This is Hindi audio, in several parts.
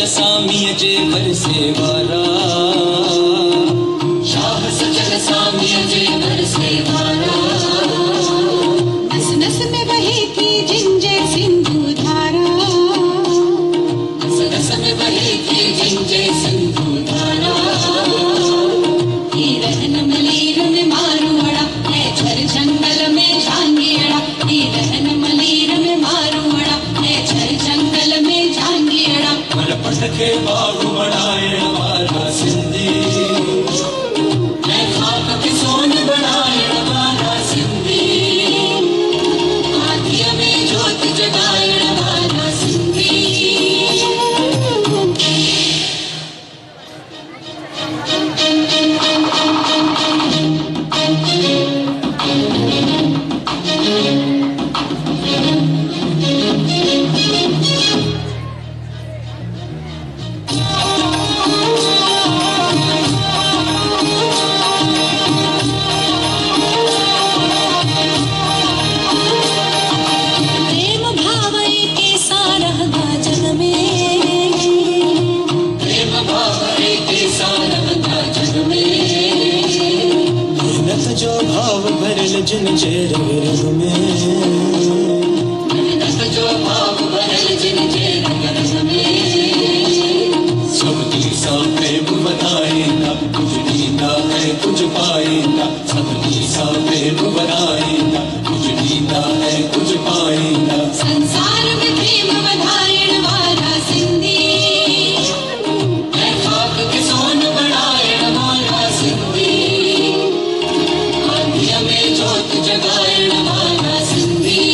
सामीय जे बरसे वारा, शाह सजल सामीय जे बरसे वारा। नस नस में बहेगी जिंजे सिंधु धारा, नस नस में बहेगी जिंजे सिंधु धारा। रहन मलीर में मारुआड़ा है झर जंगल में झांगियाड़ा, रहन मलीर में मारुआड़ा है झर जंगल में झांगियाड़ा। मन पटके बाबू बढ़ाए हमारा सिंधी, मैं खाक की सोन बनाए हमारा सिंधी। आँखियों में ज्योत जगाए हमारा सिंधी। प्रेम भाव के सारहगा जग में, प्रेम भाव के सारहगा जग में। मेहनत जो भाव भरल जिन जे रग रग में, मेहनत जो भाव भरल जिन जे रग रग में। सबकी सा प्रेम बनाए ना, कुछ दीना है कुछ पाए ना। सबकी सा प्रेम बनाए ना, कुछ दीना है कुछ पाए ना। संसार में प्रेम बधायण वाला सिंधी, मैं खाक की सोन बनाए हमारा सिंधी। आँखियों में ज्योत जगाए हमारा सिंधी।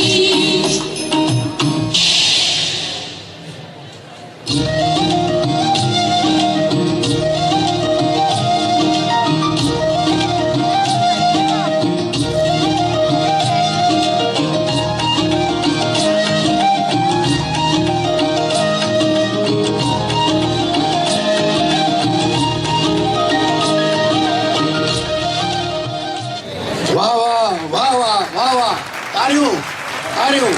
वाह वाह वाह वाह वाह वाह, तालियों तालियों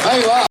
भाई वाह।